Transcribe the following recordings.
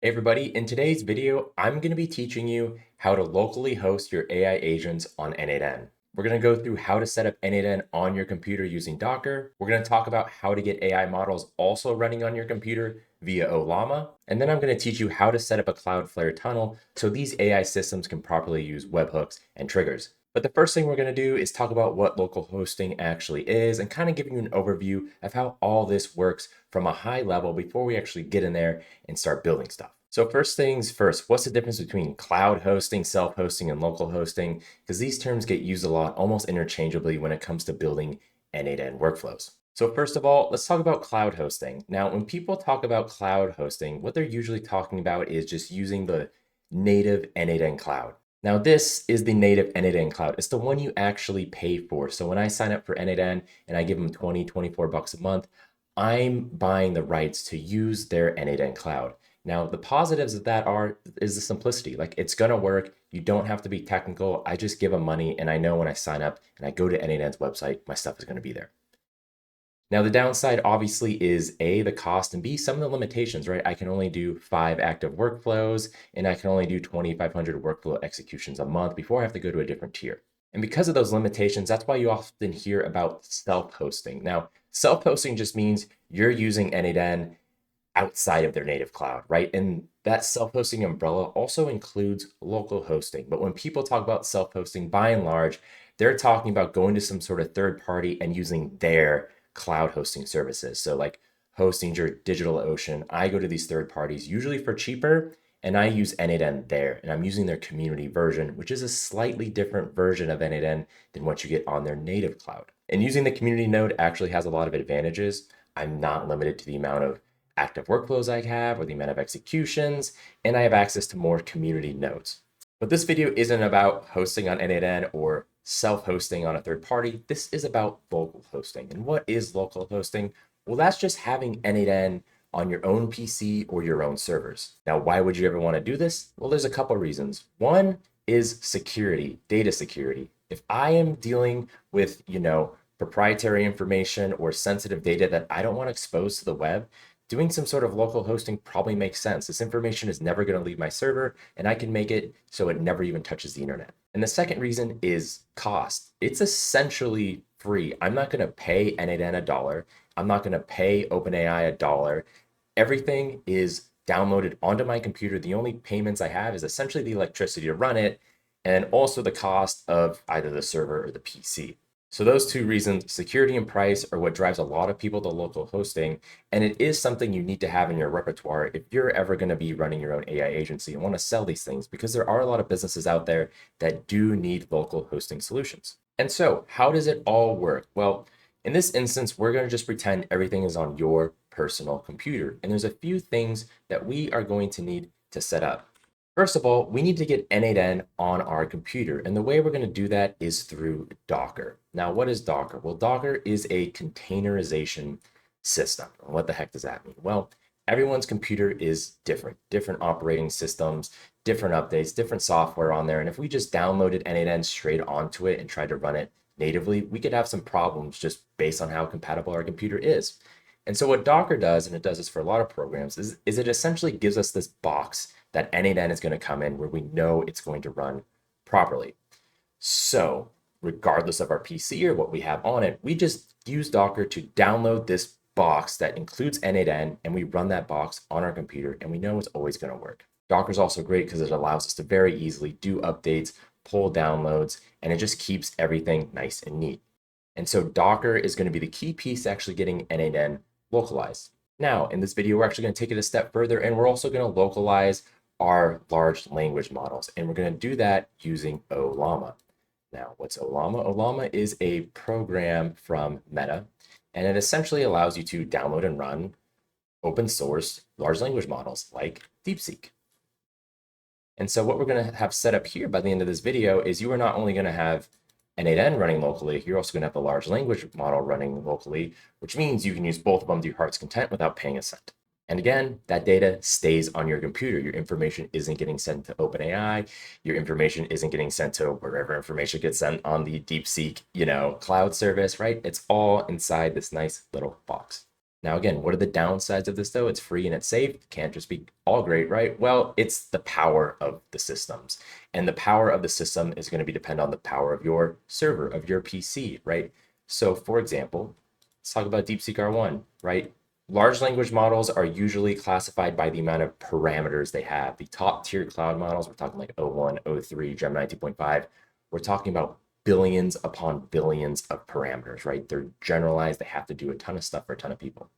Hey everybody, in today's video, I'm going to be teaching you how to locally host your AI agents on n8n. We're going to go through how to set up n8n on your computer using Docker. We're going to talk about how to get AI models also running on your computer via Ollama. And then I'm going to teach you how to set up a Cloudflare tunnel so these AI systems can properly use webhooks and triggers. But the first thing we're going to do is talk about what local hosting actually is and kind of give you an overview of how all this works from a high level before we actually get in there and start building stuff. So first things first, what's the difference between cloud hosting, self-hosting, and local hosting? Because these terms get used a lot, almost interchangeably when it comes to building n8n workflows. So first of all, let's talk about cloud hosting. Now, when people talk about cloud hosting, what they're usually talking about is just using the native n8n cloud. Now, this is the native n8n cloud. It's the one you actually pay for. So when I sign up for n8n and I give them 20, 24 bucks a month, I'm buying the rights to use their n8n cloud. Now, the positives of that is the simplicity. Like, it's gonna work. You don't have to be technical. I just give them money and I know when I sign up and I go to n8n's website, my stuff is gonna be there. Now, the downside obviously is A, the cost, and B, some of the limitations, right? I can only do 5 active workflows and I can only do 2,500 workflow executions a month before I have to go to a different tier. And because of those limitations, that's why you often hear about self-hosting. Now, self-hosting just means you're using n8n outside of their native cloud, right? And that self-hosting umbrella also includes local hosting. But when people talk about self-hosting, by and large, they're talking about going to some sort of third party and using their cloud hosting services. So like hosting your DigitalOcean, I go to these third parties, usually for cheaper, and I use n8n there. And I'm using their community version, which is a slightly different version of n8n than what you get on their native cloud. And using the community node actually has a lot of advantages. I'm not limited to the amount of active workflows I have or the amount of executions, and I have access to more community nodes. But this video isn't about hosting on n8n or self-hosting on a third party. This is about local hosting. And what is local hosting? Well, that's just having n8n on your own PC or your own servers. Now, why would you ever want to do this? Well, there's a couple reasons. One is security, data security. If I am dealing with, proprietary information or sensitive data that I don't want to expose to the web, doing some sort of local hosting probably makes sense. This information is never going to leave my server, and I can make it so it never even touches the internet. And the second reason is cost. It's essentially free. I'm not going to pay n8n a dollar. I'm not going to pay OpenAI a dollar. Everything is downloaded onto my computer. The only payments I have is essentially the electricity to run it, and also the cost of either the server or the PC. So those two reasons, security and price, are what drives a lot of people to local hosting. And it is something you need to have in your repertoire if you're ever going to be running your own AI agency and want to sell these things, because there are a lot of businesses out there that do need local hosting solutions. And so how does it all work? Well, in this instance, we're going to just pretend everything is on your personal computer. And there's a few things that we are going to need to set up. First of all, we need to get n8n on our computer. And the way we're going to do that is through Docker. Now, what is Docker? Well, Docker is a containerization system. What the heck does that mean? Well, everyone's computer is different operating systems, different updates, different software on there. And if we just downloaded n8n straight onto it and tried to run it natively, we could have some problems just based on how compatible our computer is. And so what Docker does, and it does this for a lot of programs, is it essentially gives us this box that n8n is going to come in where we know it's going to run properly. So regardless of our PC or what we have on it, we just use Docker to download this box that includes n8n, and we run that box on our computer, and we know it's always going to work. Docker is also great because it allows us to very easily do updates, pull downloads, and it just keeps everything nice and neat. And so Docker is going to be the key piece to actually getting n8n localized. Now, in this video, we're actually going to take it a step further, and we're also going to localize our large language models. And we're going to do that using Ollama. Now, what's Ollama? Ollama is a program from Meta, and it essentially allows you to download and run open source large language models like DeepSeek. And so what we're going to have set up here by the end of this video is you are not only going to have n8n running locally, you're also going to have the large language model running locally, which means you can use both of them to your heart's content without paying a cent. And again, that data stays on your computer. Your information isn't getting sent to OpenAI. Your information isn't getting sent to wherever information gets sent on the DeepSeek, cloud service, right? It's all inside this nice little box. Now, again, what are the downsides of this though? It's free and it's safe. Can't just be all great, right? Well, it's the power of the systems. And the power of the system is going to be depend on the power of your server, of your PC, right? So for example, let's talk about DeepSeek R1, right? Large language models are usually classified by the amount of parameters they have. The top tier cloud models, we're talking like O1, O3, Gemini 2.5, we're talking about billions upon billions of parameters, right? They're generalized. They have to do a ton of stuff for a ton of people.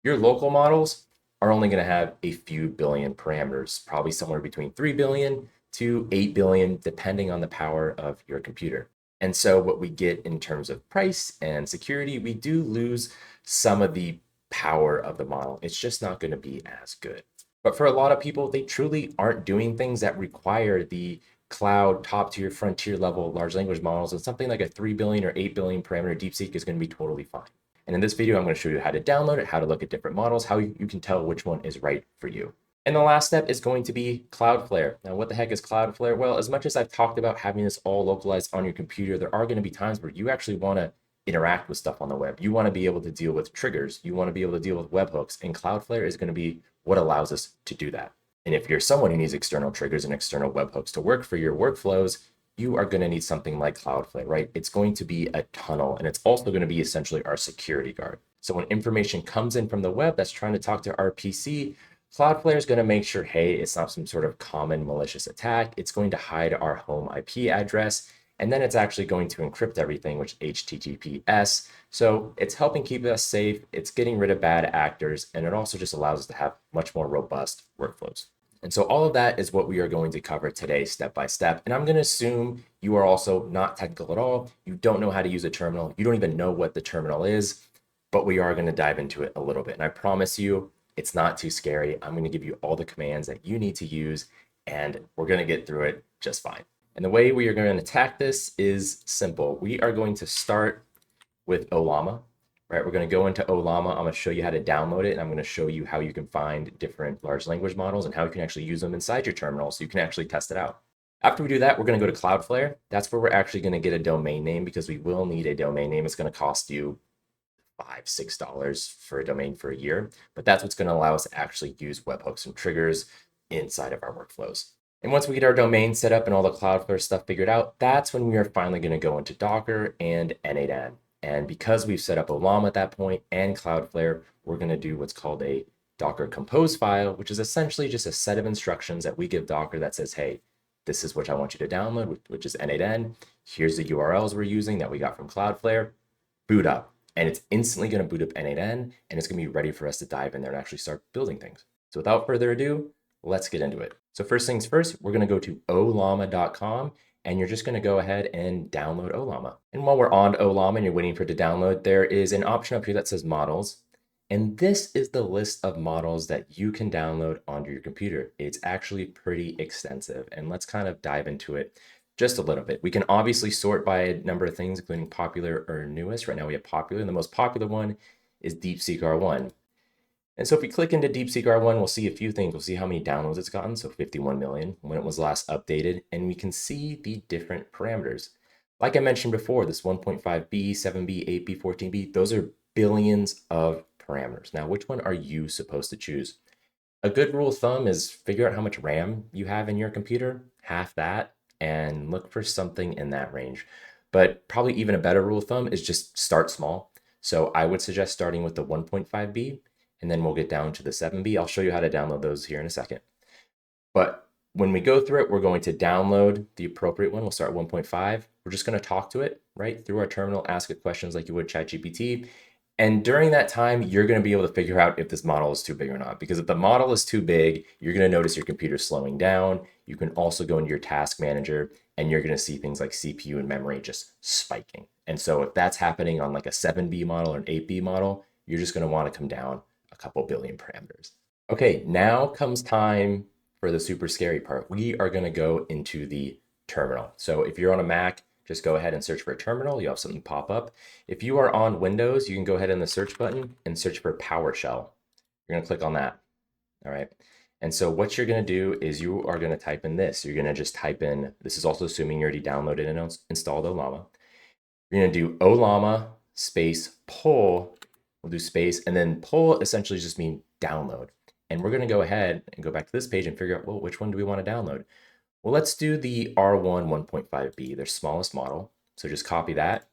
Your local models are only going to have a few billion parameters, probably somewhere between 3 billion to 8 billion, depending on the power of your computer. And so what we get in terms of price and security, we do lose some of the power of the model. It's just not going to be as good. But for a lot of people, they truly aren't doing things that require the cloud top tier frontier level large language models, and something like a 3 billion or 8 billion parameter DeepSeek is going to be totally fine. And in this video, I'm going to show you how to download it, how to look at different models, how you can tell which one is right for you. And the last step is going to be Cloudflare. Now, what the heck is Cloudflare? Well, as much as I've talked about having this all localized on your computer, there are going to be times where you actually want to interact with stuff on the web. You want to be able to deal with triggers. You want to be able to deal with webhooks, and Cloudflare is going to be what allows us to do that. And if you're someone who needs external triggers and external webhooks to work for your workflows, you are going to need something like Cloudflare, right? It's going to be a tunnel, and it's also going to be essentially our security guard. So when information comes in from the web that's trying to talk to our PC, Cloudflare is going to make sure, hey, it's not some sort of common malicious attack. It's going to hide our home IP address, and then it's actually going to encrypt everything, which HTTPS. So it's helping keep us safe. It's getting rid of bad actors, and it also just allows us to have much more robust workflows. And so all of that is what we are going to cover today, step by step. And I'm going to assume you are also not technical at all. You don't know how to use a terminal. You don't even know what the terminal is, but we are going to dive into it a little bit. And I promise you, it's not too scary. I'm going to give you all the commands that you need to use, and we're going to get through it just fine. And the way we are going to attack this is simple. We are going to start with Ollama. Right, we're going to go into Ollama. I'm going to show you how to download it, and I'm going to show you how you can find different large language models and how you can actually use them inside your terminal so you can actually test it out. After we do that, we're going to go to Cloudflare. That's where we're actually going to get a domain name, because we will need a domain name. It's going to cost you $5, $6 for a domain for a year, but that's what's going to allow us to actually use webhooks and triggers inside of our workflows. And once we get our domain set up and all the Cloudflare stuff figured out, that's when we are finally going to go into Docker and n8n. And because we've set up Ollama at that point and Cloudflare, we're going to do what's called a Docker compose file, which is essentially just a set of instructions that we give Docker that says, hey, this is what I want you to download, which is n8n. Here's the URLs we're using that we got from Cloudflare. Boot up. And it's instantly going to boot up n8n, and it's going to be ready for us to dive in there and actually start building things. So without further ado, let's get into it. So first things first, we're going to go to ollama.com, and you're just going to go ahead and download Ollama. And while we're on Ollama and you're waiting for it to download, there is an option up here that says models. And this is the list of models that you can download onto your computer. It's actually pretty extensive, and let's kind of dive into it just a little bit. We can obviously sort by a number of things, including popular or newest. Right now we have popular, and the most popular one is DeepSeek R1. And so if we click into DeepSeek R1, we'll see a few things. We'll see how many downloads it's gotten, so 51 million when it was last updated, and we can see the different parameters. Like I mentioned before, this 1.5B, 7B, 8B, 14B, those are billions of parameters. Now, which one are you supposed to choose? A good rule of thumb is figure out how much RAM you have in your computer, half that, and look for something in that range. But probably even a better rule of thumb is just start small. So I would suggest starting with the 1.5B, and then we'll get down to the 7B. I'll show you how to download those here in a second. But when we go through it, we're going to download the appropriate one. We'll start at 1.5. We're just going to talk to it, right, through our terminal, ask it questions like you would ChatGPT. And during that time, you're going to be able to figure out if this model is too big or not. Because if the model is too big, you're going to notice your computer slowing down. You can also go into your task manager, and you're going to see things like CPU and memory just spiking. And so if that's happening on like a 7B model or an 8B model, you're just going to want to come down a couple billion parameters. Okay, now comes time for the super scary part. We are going to go into the terminal. So if you're on a Mac, just go ahead and search for a terminal. You'll have something pop up. If you are on Windows, you can go ahead in the search button and search for PowerShell. You're going to click on that. All right. And so what you're going to do is you are going to type in this. You're going to just type in, this is also assuming you already downloaded and installed Ollama. You're going to do Ollama space pull we'll do space, and then pull essentially just mean download. And we're gonna go ahead and go back to this page and figure out, well, which one do we wanna download? Well, let's do the R1 1.5B, their smallest model. So just copy that,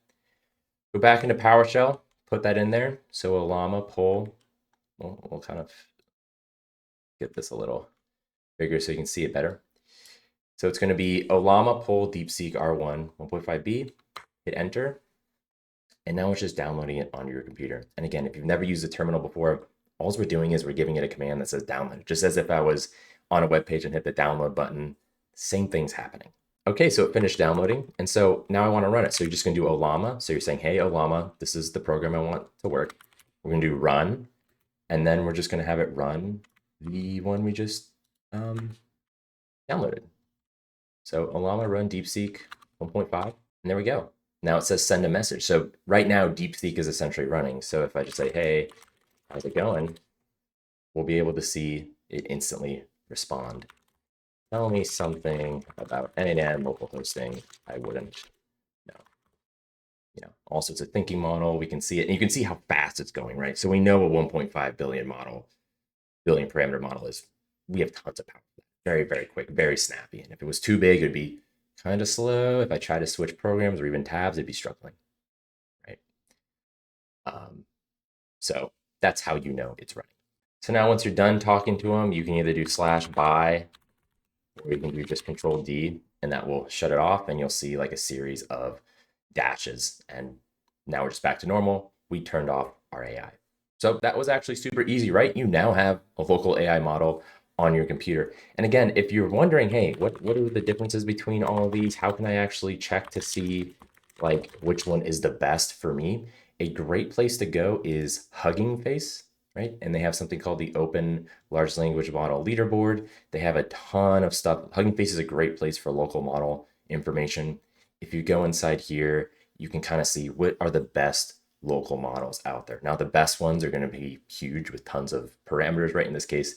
go back into PowerShell, put that in there. So Ollama pull, we'll kind of get this a little bigger so you can see it better. So it's going to be Ollama pull DeepSeek R1 1.5B, hit enter, and now it's just downloading it onto your computer. And again, if you've never used a terminal before, all we're doing is we're giving it a command that says download, just as if I was on a web page and hit the download button, same thing's happening. Okay, so it finished downloading, and so now I want to run it. So you're just going to do Ollama. So you're saying, hey, Ollama, this is the program I want to work. We're going to do run, and then we're just going to have it run the one we just downloaded. So Ollama run DeepSeek 1.5, and there we go. Now it says send a message. So right now DeepSeek is essentially running. So if I just say, hey, how's it going? We'll be able to see it instantly respond. Tell me something about n8n local hosting. I wouldn't know. You know, all sorts of thinking model. We can see it, and you can see how fast it's going, right? So we know a 1.5 billion parameter model is, we have tons of power. Very, very quick, very snappy. And if it was too big, it'd be kind of slow. If I try to switch programs or even tabs, it'd be struggling, right? So that's how you know it's running. So now once you're done talking to them, you can either do /by, or you can do just Control D, and that will shut it off, and you'll see like a series of dashes. And now we're just back to normal. We turned off our AI. So that was actually super easy, right? You now have a local AI model on your computer. And again, if you're wondering, hey, what are the differences between all of these? How can I actually check to see like which one is the best for me? A great place to go is Hugging Face, right? And they have something called the Open Large Language Model Leaderboard. They have a ton of stuff. Hugging Face is a great place for local model information. If you go inside here, you can kind of see what are the best local models out there. Now, the best ones are going to be huge with tons of parameters, right? In this case,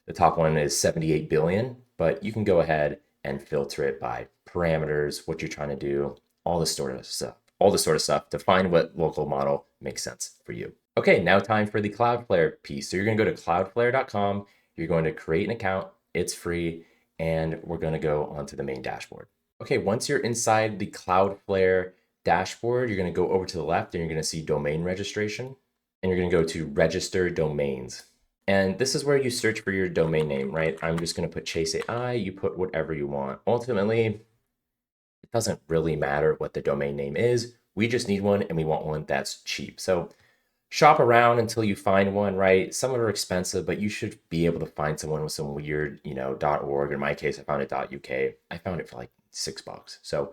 the top one is 78 billion, but you can go ahead and filter it by parameters, what you're trying to do, all this sort of stuff to find what local model makes sense for you. Okay, now time for the Cloudflare piece. So you're going to go to cloudflare.com. You're going to create an account. It's free. And we're going to go onto the main dashboard. Okay, once you're inside the Cloudflare dashboard, you're going to go over to the left and you're going to see domain registration. And you're going to go to register domains. And this is where you search for your domain name, right? I'm just going to put Chase AI. You put whatever you want. Ultimately, it doesn't really matter what the domain name is. We just need one, and we want one that's cheap. So shop around until you find one, right? Some are expensive, but you should be able to find someone with some weird, .org. In my case, I found it .uk. I found it for like $6. So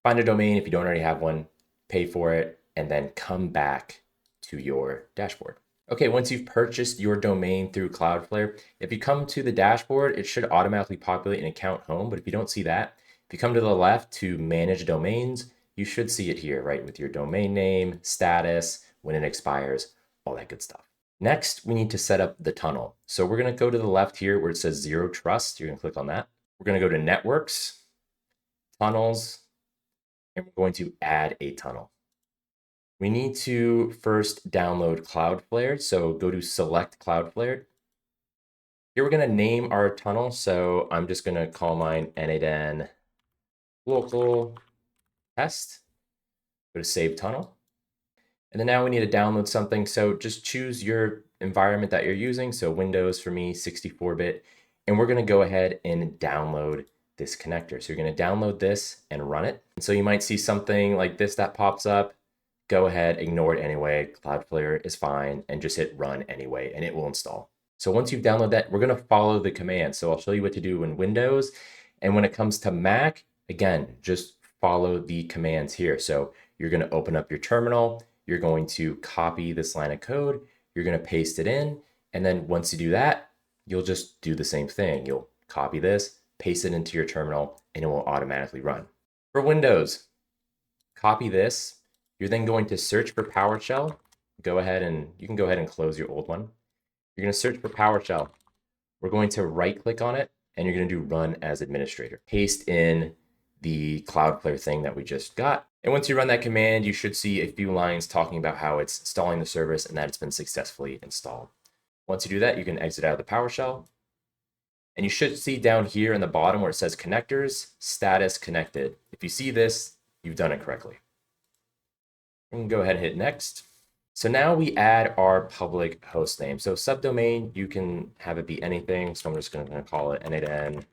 find a domain if you don't already have one, pay for it, and then come back to your dashboard. Okay, once you've purchased your domain through Cloudflare, if you come to the dashboard, it should automatically populate an account home. But if you don't see that, if you come to the left to manage domains, you should see it here, right? With your domain name, status, when it expires, all that good stuff. Next, we need to set up the tunnel. So we're going to go to the left here where it says Zero Trust. You're going to click on that. We're going to go to Networks, Tunnels, and we're going to add a tunnel. We need to first download Cloudflare. So go to Select Cloudflare. Here we're going to name our tunnel. So I'm just going to call mine n8n local test. Go to Save Tunnel. And then now we need to download something. So just choose your environment that you're using. So Windows for me, 64-bit. And we're going to go ahead and download this connector. So you're going to download this and run it. And so you might see something like this that pops up. Go ahead, ignore it anyway. Cloudflare is fine, and just hit run anyway, and it will install. So once you've downloaded that, we're going to follow the command. So I'll show you what to do in Windows. And when it comes to Mac, again, just follow the commands here. So you're going to open up your terminal. You're going to copy this line of code. You're going to paste it in. And then once you do that, you'll just do the same thing. You'll copy this, paste it into your terminal, and it will automatically run. For Windows, copy this. You're then going to search for PowerShell. You can go ahead and close your old one. You're going to search for PowerShell. We're going to right click on it, and you're going to do run as administrator. Paste in the Cloudflare thing that we just got. And once you run that command, you should see a few lines talking about how it's installing the service and that it's been successfully installed. Once you do that, you can exit out of the PowerShell. And you should see down here in the bottom where it says connectors, status connected. If you see this, you've done it correctly. We can go ahead and hit next. So now we add our public host name. So subdomain, you can have it be anything. So I'm just going to call it n8n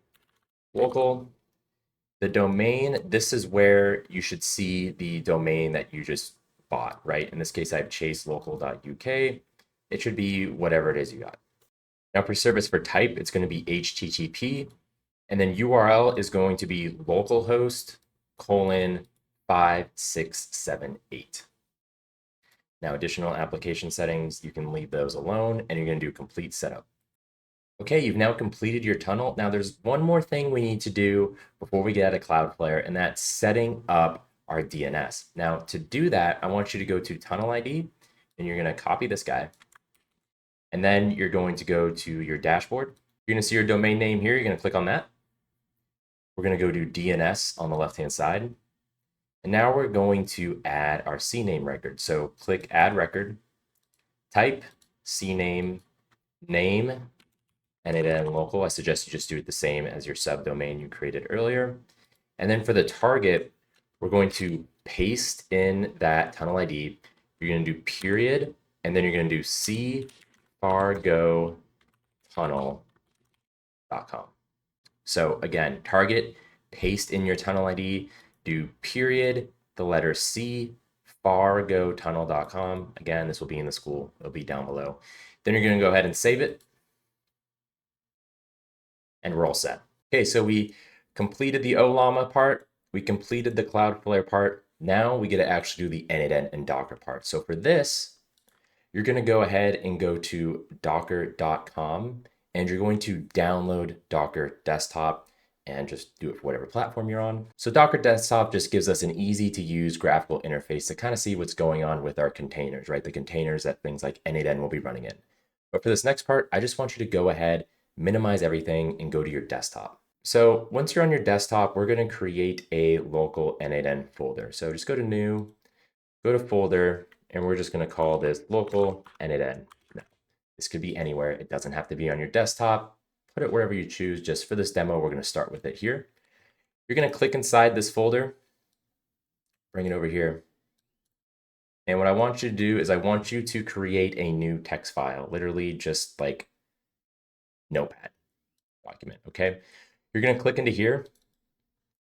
local. The domain, this is where you should see the domain that you just bought, right? In this case, I have chaselocal.uk. It should be whatever it is you got. Now for service for type, it's going to be HTTP. And then URL is going to be localhost colon 5678. Now additional application settings, you can leave those alone and you're going to do complete setup. Okay, you've now completed your tunnel. Now there's one more thing we need to do before we get out of Cloudflare, and that's setting up our DNS. Now to do that, I want you to go to tunnel ID and you're going to copy this guy. And then you're going to go to your dashboard. You're going to see your domain name here. You're going to click on that. We're going to go to DNS on the left-hand side. And now we're going to add our CNAME record. So click add record, type CNAME name, n8n local. I suggest you just do it the same as your subdomain you created earlier. And then for the target, we're going to paste in that tunnel ID. You're going to do period, and then you're going to do fargotunnel.com. So again, target, paste in your tunnel ID, do period, the letter C, fargotunnel.com. Again, this will be in the Skool. It'll be down below. Then you're going to go ahead and save it. And we're all set. Okay, so we completed the Ollama part. We completed the Cloudflare part. Now we get to actually do the n8n and Docker part. So for this, you're going to go ahead and go to docker.com and you're going to download Docker Desktop and just do it for whatever platform you're on. So Docker Desktop just gives us an easy to use graphical interface to kind of see what's going on with our containers, right? The containers that things like n8n will be running in. But for this next part, I just want you to go ahead, minimize everything and go to your desktop. So once you're on your desktop, we're going to create a local n8n folder. So just go to new, go to folder, and we're just going to call this local n8n. Now, this could be anywhere. It doesn't have to be on your desktop. Put it wherever you choose. Just for this demo, we're going to start with it here. You're going to click inside this folder, bring it over here. And what I want you to do is I want you to create a new text file, literally just like Notepad document, okay? You're going to click into here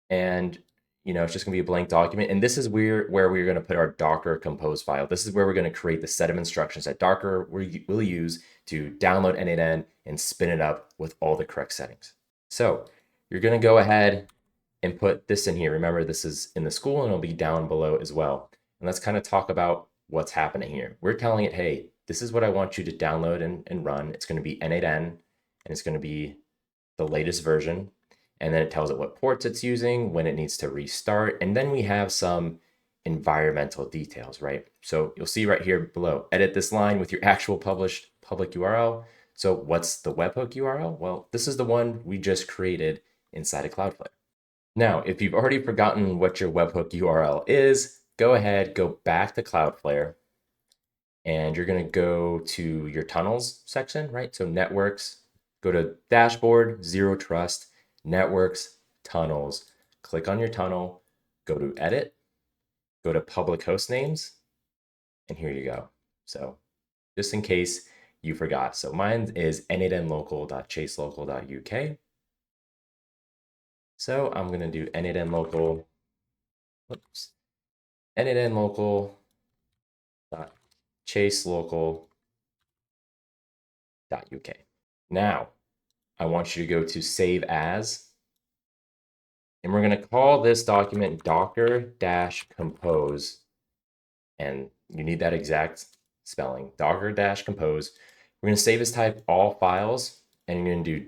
and it's just going to be a blank document. And this is where we're going to put our Docker compose file. This is where we're going to create the set of instructions that Docker will use to download n8n and spin it up with all the correct settings. So you're going to go ahead and put this in here. Remember, this is in the Skool and it'll be down below as well. And let's kind of talk about what's happening here. We're telling it, hey, this is what I want you to download and run. It's going to be n8n and it's going to be the latest version. And then it tells it what ports it's using, when it needs to restart. And then we have some environmental details, right? So you'll see right here below, edit this line with your actual published public URL. So what's the webhook URL? Well, this is the one we just created inside of Cloudflare. Now, if you've already forgotten what your webhook URL is, go ahead, go back to Cloudflare, and you're going to go to your tunnels section, right? So networks, go to dashboard, zero trust, networks, tunnels, click on your tunnel, go to edit, go to public host names, and here you go. So just in case you forgot. So mine is n8nlocal.chaselocal.uk. So I'm going to do n8nlocal, n8nlocal.chaselocal.uk. Now, I want you to go to save as, and we're going to call this document docker-compose, and you need that exact spelling, docker-compose. We're going to save as type all files, and you're going to do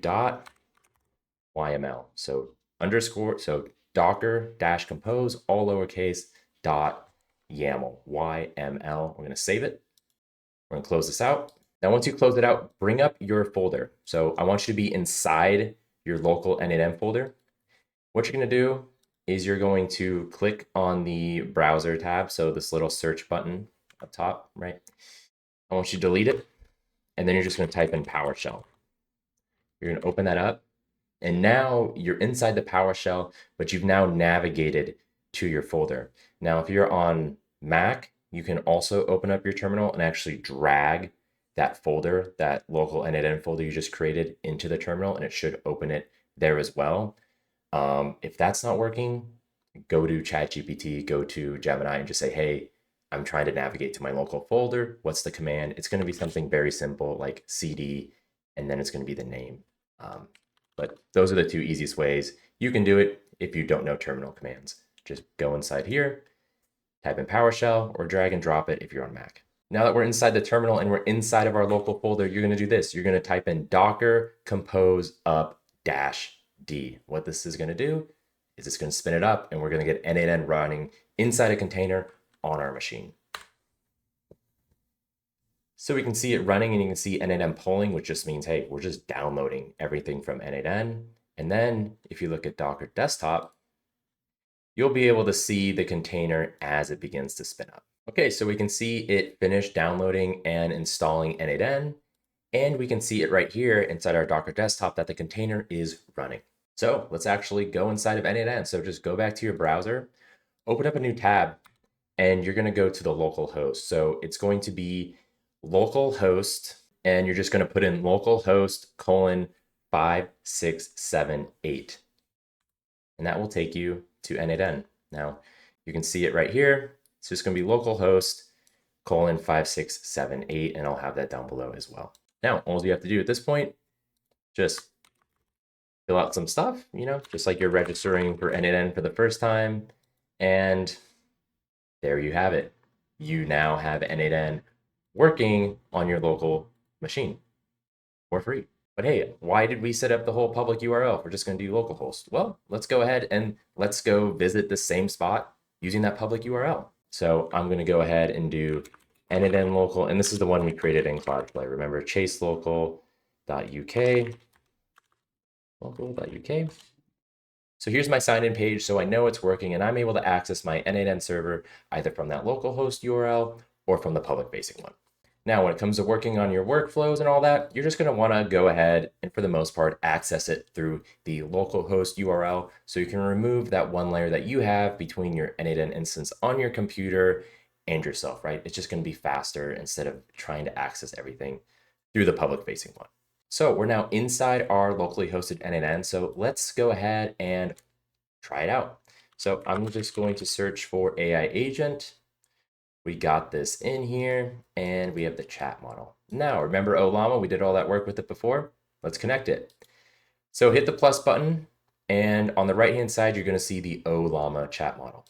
.yml. So underscore, so docker-compose, all lowercase, .yaml, YML. We're going to save it. We're going to close this out. Now, once you close it out, bring up your folder. So I want you to be inside your local n8n folder. What you're going to do is you're going to click on the browser tab. So this little search button up top, right? I want you to delete it. And then you're just going to type in PowerShell. You're going to open that up. And now you're inside the PowerShell, but you've now navigated to your folder. Now, if you're on Mac, you can also open up your terminal and actually drag that folder, that local n8n folder you just created, into the terminal, and it should open it there as well. If that's not working, go to ChatGPT, go to Gemini, and just say, hey, I'm trying to navigate to my local folder. What's the command? It's going to be something very simple like cd, and then it's going to be the name. But those are the two easiest ways you can do it if you don't know terminal commands. Just go inside here, type in PowerShell, or drag and drop it if you're on Mac. Now that we're inside the terminal and we're inside of our local folder, you're going to do this. You're going to type in docker compose up -d. What this is going to do is it's going to spin it up, and we're going to get n8n running inside a container on our machine. So we can see it running, and you can see n8n polling, which just means, hey, we're just downloading everything from n8n. And then if you look at Docker desktop, you'll be able to see the container as it begins to spin up. Okay, so we can see it finished downloading and installing n8n, and we can see it right here inside our Docker desktop that the container is running. So let's actually go inside of n8n. So just go back to your browser, open up a new tab, and you're going to go to the local host. So it's going to be localhost, and you're just going to put in localhost:5678, and that will take you to n8n. Now you can see it right here. It's just going to be localhost:5678, and I'll have that down below as well. Now all you have to do at this point, just fill out some stuff, just like you're registering for n8n for the first time, and there you have it. You now have n8n working on your local machine for free. But hey, why did we set up the whole public URL if we're just going to do localhost? Well, let's go ahead and let's go visit the same spot using that public URL. So I'm going to go ahead and do n8n local, and this is the one we created in Cloudflare. Remember, chaselocal.uk, local.uk. So here's my sign-in page, so I know it's working, and I'm able to access my n8n server either from that localhost URL or from the public-facing one. Now, when it comes to working on your workflows and all that, you're just going to want to go ahead and, for the most part, access it through the localhost URL, so you can remove that one layer that you have between your n8n instance on your computer and yourself, right? It's just going to be faster instead of trying to access everything through the public-facing one. So we're now inside our locally hosted n8n. So let's go ahead and try it out. So I'm just going to search for AI agent. We got this in here, and we have the chat model. Now, remember Ollama? We did all that work with it before. Let's connect it. So hit the plus button, and on the right-hand side, you're going to see the Ollama chat model.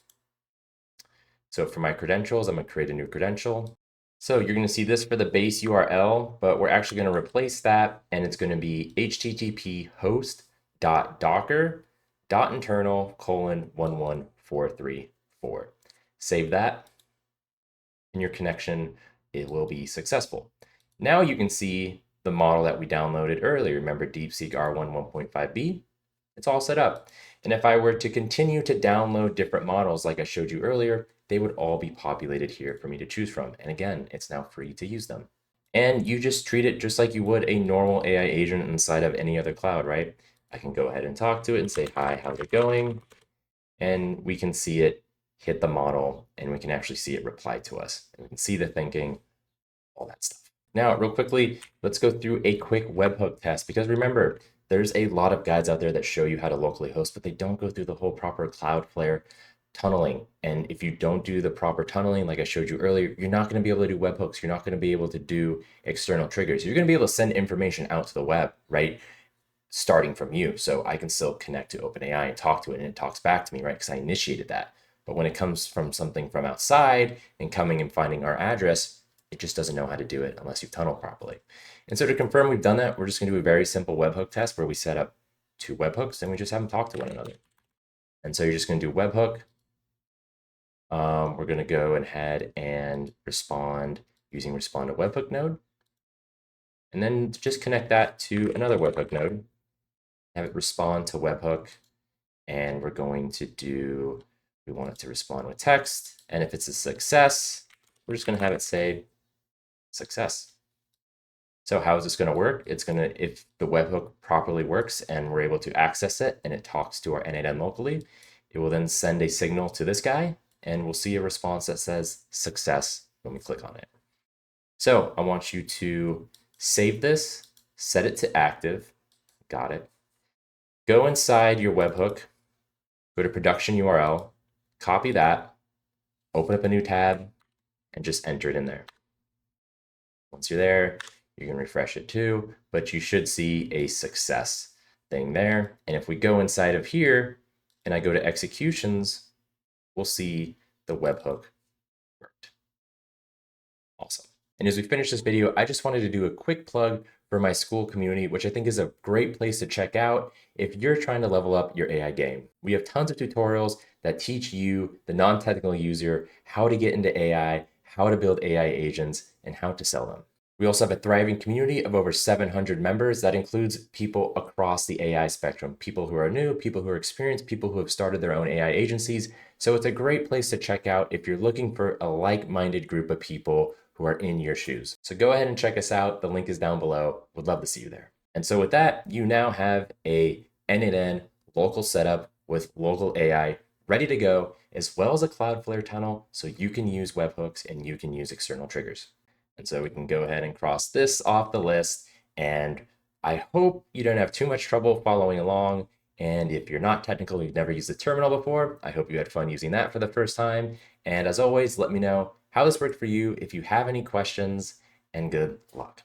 So for my credentials, I'm going to create a new credential. So you're going to see this for the base URL, but we're actually going to replace that, and it's going to be http host.docker.internal:11434. Save that, and your connection, it will be successful. Now you can see the model that we downloaded earlier. Remember DeepSeek R1 1.5b? It's all set up. And if I were to continue to download different models like I showed you earlier, they would all be populated here for me to choose from. And again, it's now free to use them. And you just treat it just like you would a normal AI agent inside of any other cloud, right? I can go ahead and talk to it and say, hi, how's it going? And we can see it hit the model, and we can actually see it reply to us. And we can see the thinking, all that stuff. Now, real quickly, let's go through a quick webhook test, because remember, there's a lot of guides out there that show you how to locally host, but they don't go through the whole proper Cloudflare tunneling. And if you don't do the proper tunneling, like I showed you earlier, you're not going to be able to do webhooks. You're not going to be able to do external triggers. You're going to be able to send information out to the web, right? Starting from you. So I can still connect to OpenAI and talk to it, and it talks back to me, right? Because I initiated that. But when it comes from something from outside and coming and finding our address, it just doesn't know how to do it unless you've tunneled properly. And so to confirm we've done that, we're just going to do a very simple webhook test where we set up two webhooks and we just have them talk to one another. And so you're just going to do webhook. We're going to go ahead and respond using respond to webhook node. And then just connect that to another webhook node. Have it respond to webhook. And we're going to do, we want it to respond with text. And if it's a success, we're just going to have it say success. So how is this going to work? It's going to, if the webhook properly works and we're able to access it and it talks to our n8n locally, it will then send a signal to this guy and we'll see a response that says success when we click on it. So I want you to save this, set it to active. Got it. Go inside your webhook, go to production URL, copy that, open up a new tab, and just enter it in there. Once you're there, you can refresh it too, but you should see a success thing there. And if we go inside of here and I go to executions, we'll see the webhook worked. Awesome. And as we finish this video, I just wanted to do a quick plug for my Skool community, which I think is a great place to check out if you're trying to level up your AI game. We have tons of tutorials that teach you, the non-technical user, how to get into AI, how to build AI agents, and how to sell them. We also have a thriving community of over 700 members that includes people across the AI spectrum, people who are new, people who are experienced, people who have started their own AI agencies. So it's a great place to check out if you're looking for a like-minded group of people who are in your shoes. So go ahead and check us out. The link is down below. Would love to see you there. And so with that, you now have a n8n local setup with local AI ready to go, as well as a Cloudflare tunnel so you can use webhooks and you can use external triggers. And so we can go ahead and cross this off the list. And I hope you don't have too much trouble following along. And if you're not technical, you've never used the terminal before, I hope you had fun using that for the first time. And as always, let me know how this worked for you if you have any questions, and good luck.